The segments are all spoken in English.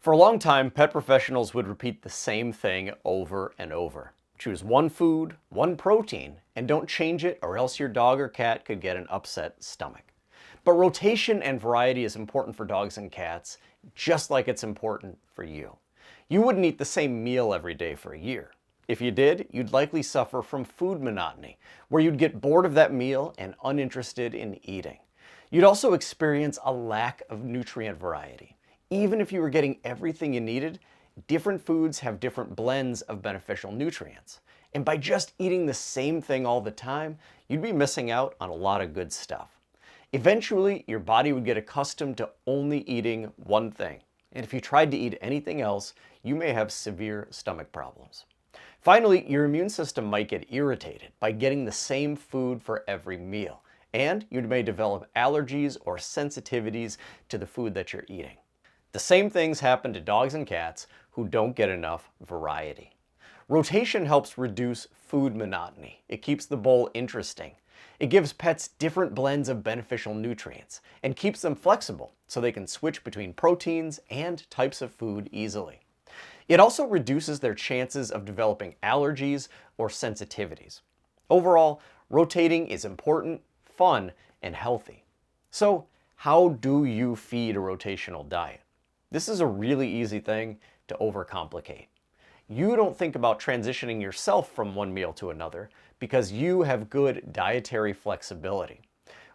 For a long time, pet professionals would repeat the same thing over and over. Choose one food, one protein, and don't change it or else your dog or cat could get an upset stomach. But rotation and variety is important for dogs and cats, just like it's important for you. You wouldn't eat the same meal every day for a year. If you did, you'd likely suffer from food monotony, where you'd get bored of that meal and uninterested in eating. You'd also experience a lack of nutrient variety. Even if you were getting everything you needed, different foods have different blends of beneficial nutrients. And by just eating the same thing all the time, you'd be missing out on a lot of good stuff. Eventually, your body would get accustomed to only eating one thing. And if you tried to eat anything else, you may have severe stomach problems. Finally, your immune system might get irritated by getting the same food for every meal. And you may develop allergies or sensitivities to the food that you're eating. The same things happen to dogs and cats who don't get enough variety. Rotation helps reduce food monotony. It keeps the bowl interesting. It gives pets different blends of beneficial nutrients and keeps them flexible so they can switch between proteins and types of food easily. It also reduces their chances of developing allergies or sensitivities. Overall, rotating is important, fun, and healthy. So, how do you feed a rotational diet? This is a really easy thing to overcomplicate. You don't think about transitioning yourself from one meal to another because you have good dietary flexibility.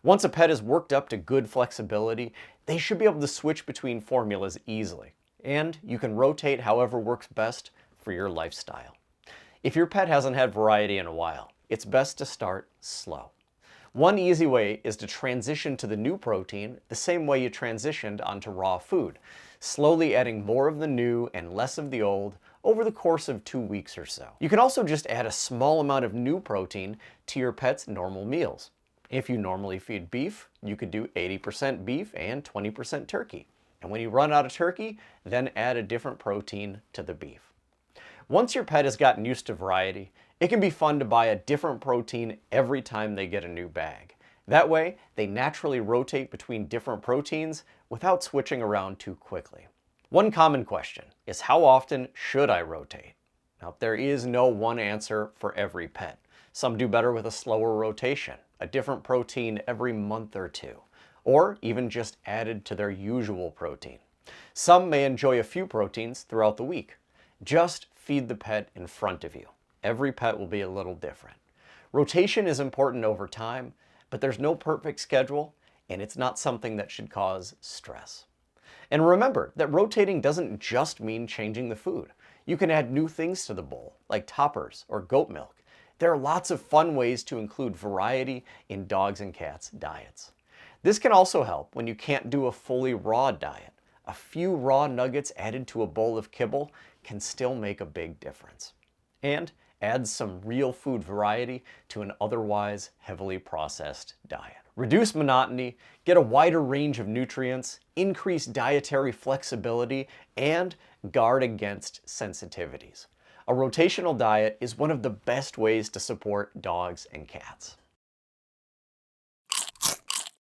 Once a pet is worked up to good flexibility, they should be able to switch between formulas easily. And you can rotate however works best for your lifestyle. If your pet hasn't had variety in a while, it's best to start slow. One easy way is to transition to the new protein the same way you transitioned onto raw food, slowly adding more of the new and less of the old over the course of 2 weeks or so. You can also just add a small amount of new protein to your pet's normal meals. If you normally feed beef, you could do 80% beef and 20% turkey. And when you run out of turkey, then add a different protein to the beef. Once your pet has gotten used to variety, it can be fun to buy a different protein every time they get a new bag. That way, they naturally rotate between different proteins without switching around too quickly. One common question is, how often should I rotate? Now, there is no one answer for every pet. Some do better with a slower rotation, a different protein every month or two, or even just added to their usual protein. Some may enjoy a few proteins throughout the week. Just feed the pet in front of you. Every pet will be a little different. Rotation is important over time, but there's no perfect schedule, and it's not something that should cause stress. And remember that rotating doesn't just mean changing the food. You can add new things to the bowl, like toppers or goat milk. There are lots of fun ways to include variety in dogs and cats' diets. This can also help when you can't do a fully raw diet. A few raw nuggets added to a bowl of kibble can still make a big difference. And add some real food variety to an otherwise heavily processed diet. Reduce monotony, get a wider range of nutrients, increase dietary flexibility, and guard against sensitivities. A rotational diet is one of the best ways to support dogs and cats.